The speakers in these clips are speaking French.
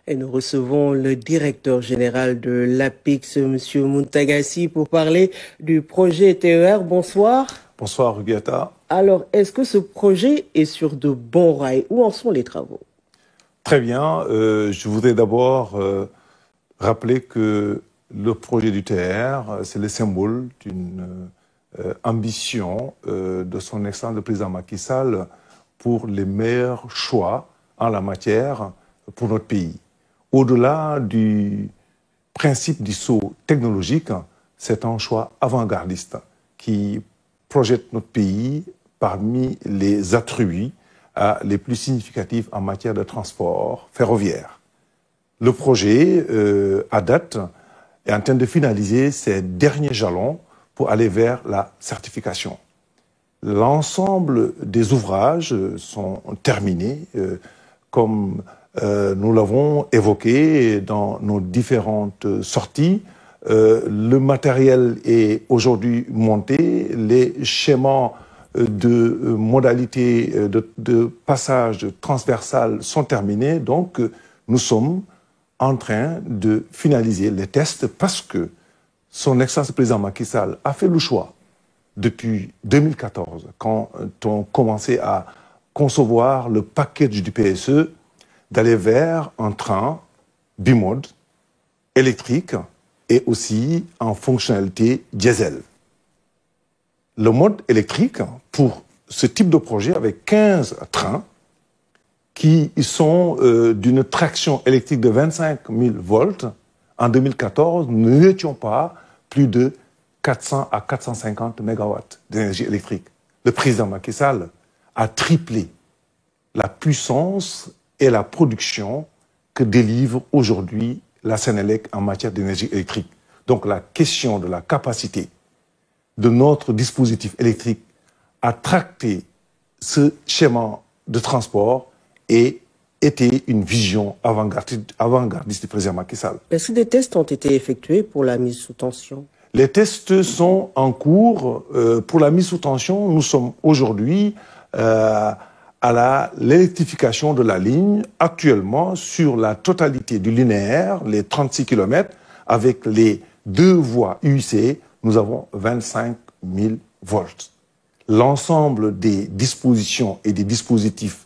Et nous recevons le directeur général de l'APIX, M. Muntagassi, pour parler du projet TER. Bonsoir. Bonsoir, Rubiata. Alors, est-ce que ce projet est sur de bons rails? Où en sont les travaux? Très bien. Je voudrais d'abord rappeler que le projet du TER, c'est le symbole d'une ambition de son excellence le président Macky Sall pour les meilleurs choix en la matière pour notre pays. Au-delà du principe du saut technologique, c'est un choix avant-gardiste qui projette notre pays parmi les attributs les plus significatifs en matière de transport ferroviaire. Le projet, à date, est en train de finaliser ses derniers jalons pour aller vers la certification. L'ensemble des ouvrages sont terminés, comme nous l'avons évoqué dans nos différentes sorties. Le matériel est aujourd'hui monté, les schémas de modalités de passage transversal sont terminés, donc nous sommes en train de finaliser les tests parce que son excellence le président Macky Sall a fait le choix depuis 2014, quand on commençait à concevoir le package du PSE, d'aller vers un train bimode, électrique et aussi en fonctionnalité diesel. Le mode électrique, pour ce type de projet, avec 15 trains qui sont d'une traction électrique de 25 000 volts, en 2014, nous n'étions pas plus de 400 à 450 mégawatts d'énergie électrique. Le président Macky Sall a triplé la puissance et la production que délivre aujourd'hui la Sénélec en matière d'énergie électrique. Donc la question de la capacité de notre dispositif électrique à tracter ce schéma de transport était une vision avant-gardiste du président Macky Sall. Est-ce que des tests ont été effectués pour la mise sous tension? Les tests sont en cours. Pour la mise sous tension, nous sommes aujourd'hui à l'électrification de la ligne, actuellement sur la totalité du linéaire, les 36 km, avec les 2 voies UIC, nous avons 25 000 volts. L'ensemble des dispositions et des dispositifs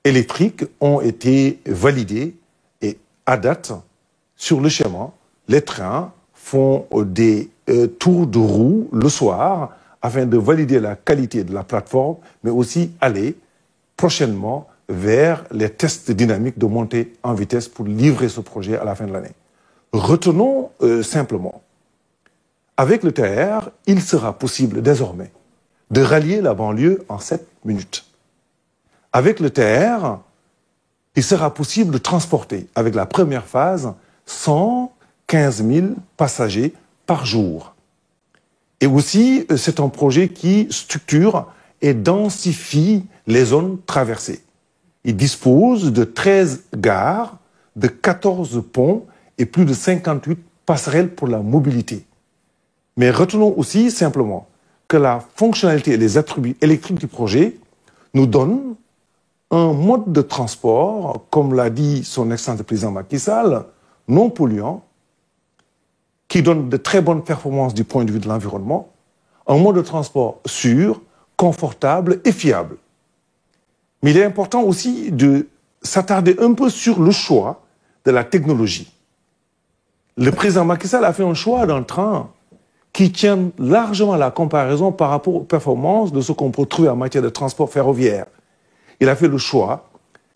électriques ont été validés et à date, sur le schéma, les trains font des tours de roue le soir afin de valider la qualité de la plateforme, mais aussi aller prochainement vers les tests dynamiques de montée en vitesse pour livrer ce projet à la fin de l'année. Retenons simplement, avec le TER, il sera possible désormais de rallier la banlieue en 7 minutes. Avec le TER, il sera possible de transporter, avec la première phase, 115 000 passagers par jour. Et aussi, c'est un projet qui structure et densifie les zones traversées. Il dispose de 13 gares, de 14 ponts et plus de 58 passerelles pour la mobilité. Mais retenons aussi simplement que la fonctionnalité et les attributs électriques du projet nous donnent un mode de transport, comme l'a dit son excellence le président Macky Sall, non polluant, qui donne de très bonnes performances du point de vue de l'environnement, un mode de transport sûr, confortable et fiable. Mais il est important aussi de s'attarder un peu sur le choix de la technologie. Le président Macky Sall a fait un choix d'un train qui tient largement la comparaison par rapport aux performances de ce qu'on peut trouver en matière de transport ferroviaire. Il a fait le choix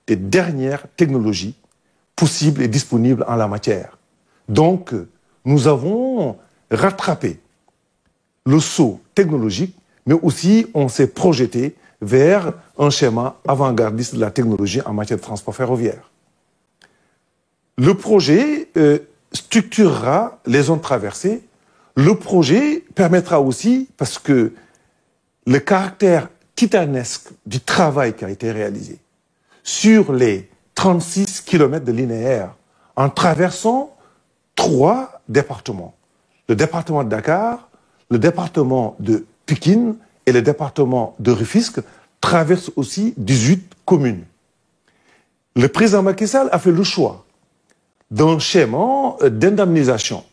des dernières technologies possibles et disponibles en la matière. Donc, nous avons rattrapé le saut technologique, mais aussi on s'est projeté vers un schéma avant-gardiste de la technologie en matière de transport ferroviaire. Le projet structurera les zones traversées. Le projet permettra aussi, parce que le caractère titanesque du travail qui a été réalisé sur les 36 km de linéaire en traversant 3 départements. Le département de Dakar, le département de Pikine et le département de Rufisque traversent aussi 18 communes. Le président Macky Sall a fait le choix d'un schéma d'indemnisation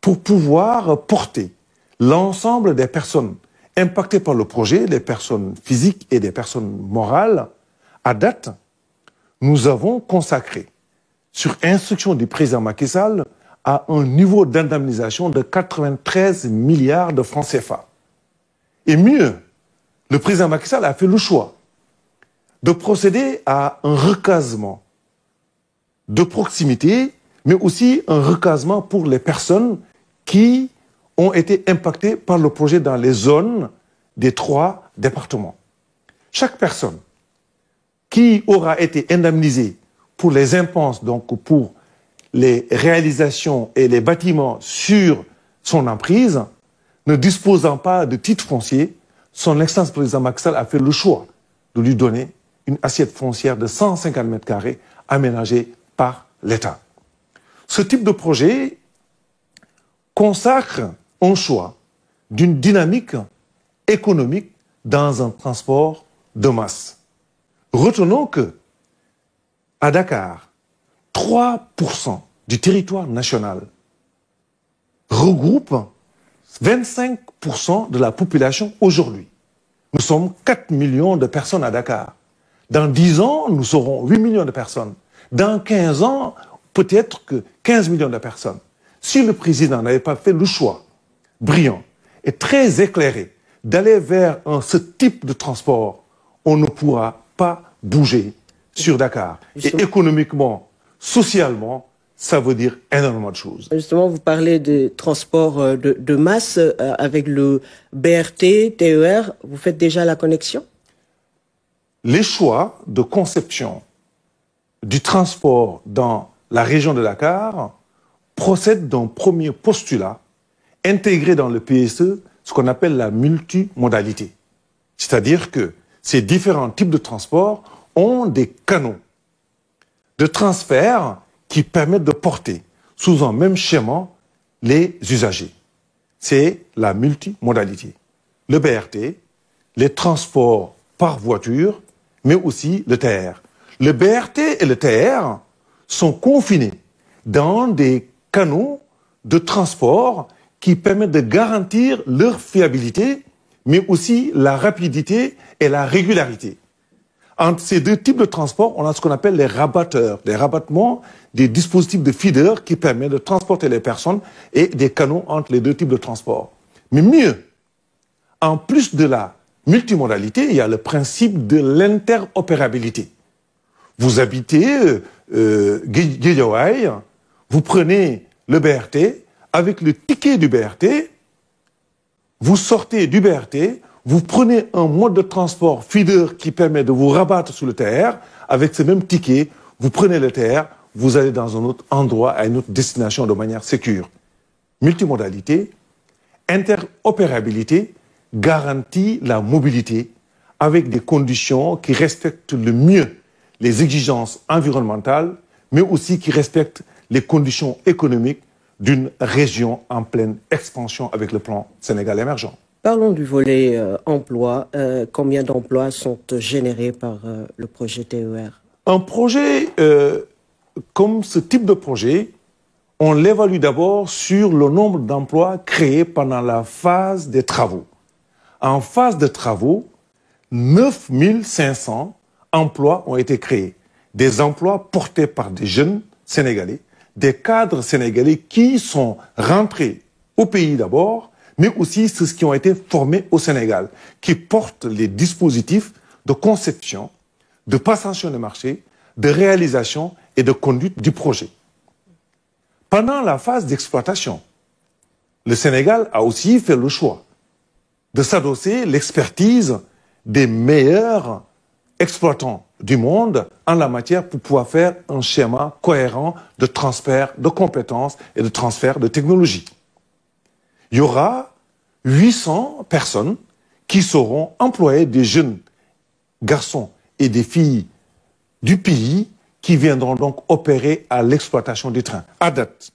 pour pouvoir porter l'ensemble des personnes impactées par le projet, les personnes physiques et des personnes morales. À date, nous avons consacré, sur instruction du président Macky Sall, à un niveau d'indemnisation de 93 milliards de francs CFA. Et mieux, le président Macky Sall a fait le choix de procéder à un recasement de proximité, mais aussi un recasement pour les personnes qui ont été impactées par le projet dans les zones des 3 départements. Chaque personne qui aura été indemnisée pour les impenses, donc pour les réalisations et les bâtiments sur son emprise, ne disposant pas de titre foncier, son Excellence président Macky Sall a fait le choix de lui donner une assiette foncière de 150 mètres carrés aménagée par l'État. Ce type de projet consacre un choix d'une dynamique économique dans un transport de masse. Retenons que, à Dakar, 3% du territoire national regroupe 25% de la population aujourd'hui. Nous sommes 4 millions de personnes à Dakar. Dans 10 ans, nous serons 8 millions de personnes. Dans 15 ans, peut-être que 15 millions de personnes. Si le président n'avait pas fait le choix brillant et très éclairé d'aller vers ce type de transport, on ne pourra pas bouger sur Dakar. Et économiquement, socialement, ça veut dire énormément de choses. Justement, vous parlez de transport de masse avec le BRT, TER. Vous faites déjà la connexion? Les choix de conception du transport dans la région de Dakar procèdent d'un premier postulat intégré dans le PSE, ce qu'on appelle la multimodalité. C'est-à-dire que ces différents types de transports ont des canaux de transfert qui permettent de porter sous un même schéma les usagers. C'est la multimodalité. Le BRT, les transports par voiture, mais aussi le TER. Le BRT et le TER sont confinés dans des canaux de transport qui permettent de garantir leur fiabilité, mais aussi la rapidité et la régularité. Entre ces deux types de transport, on a ce qu'on appelle les rabatteurs, des rabattements des dispositifs de feeder qui permettent de transporter les personnes et des canaux entre les deux types de transport. Mais mieux, en plus de la multimodalité, il y a le principe de l'interopérabilité. Vous habitez Guédiawaye, vous prenez le BRT, avec le ticket du BRT, vous sortez du BRT, vous prenez un mode de transport feeder qui permet de vous rabattre sur le TER, avec ce même ticket, vous prenez le TER, vous allez dans un autre endroit, à une autre destination de manière sécure. Multimodalité, interopérabilité garantit la mobilité avec des conditions qui respectent le mieux les exigences environnementales, mais aussi qui respectent les conditions économiques d'une région en pleine expansion avec le plan Sénégal émergent. Parlons du volet emploi. Combien d'emplois sont générés par le projet TER? Un projet comme ce type de projet, on l'évalue d'abord sur le nombre d'emplois créés pendant la phase des travaux. En phase de travaux, 9 500 emplois ont été créés. Des emplois portés par des jeunes Sénégalais, des cadres sénégalais qui sont rentrés au pays d'abord, mais aussi ceux qui ont été formés au Sénégal, qui portent les dispositifs de conception, de passation de marché, de réalisation et de conduite du projet. Pendant la phase d'exploitation, le Sénégal a aussi fait le choix de s'adosser l'expertise des meilleurs exploitants du monde en la matière pour pouvoir faire un schéma cohérent de transfert de compétences et de transfert de technologies. Il y aura 800 personnes qui seront employées, des jeunes garçons et des filles du pays qui viendront donc opérer à l'exploitation des trains. À date,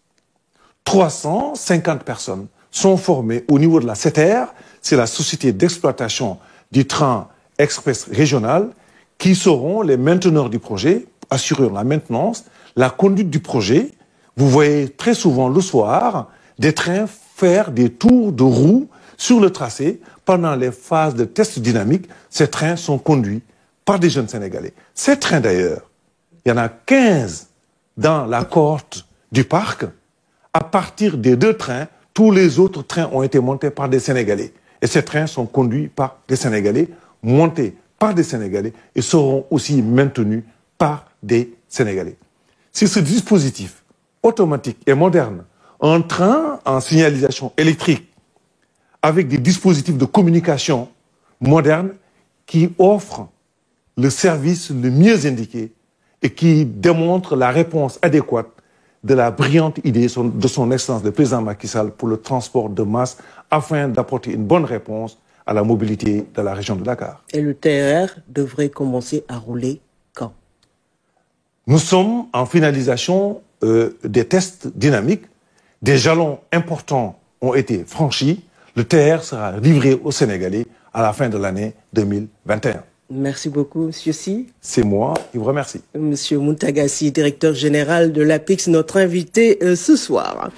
350 personnes sont formées au niveau de la SETER, c'est la société d'exploitation du train express régional, qui seront les mainteneurs du projet, assurant la maintenance, la conduite du projet. Vous voyez très souvent le soir des trains faire des tours de roue sur le tracé. Pendant les phases de test dynamique, ces trains sont conduits par des jeunes Sénégalais. Ces trains d'ailleurs, il y en a 15 dans la cohorte du parc. À partir des 2 trains, tous les autres trains ont été montés par des Sénégalais. Et ces trains sont conduits par des Sénégalais, montés par des Sénégalais et seront aussi maintenus par des Sénégalais. Si ce dispositif automatique et moderne, un train en signalisation électrique, avec des dispositifs de communication modernes qui offrent le service le mieux indiqué et qui démontrent la réponse adéquate de la brillante idée de son Excellence le président Macky Sall pour le transport de masse afin d'apporter une bonne réponse à la mobilité de la région de Dakar. Et le TER devrait commencer à rouler quand? Nous sommes en finalisation des tests dynamiques. Des jalons importants ont été franchis. Le TER sera livré aux Sénégalais à la fin de l'année 2021. Merci beaucoup, Monsieur Sy. C'est moi qui vous remercie. Monsieur Mountaga Sy, directeur général de l'APIX, notre invité ce soir.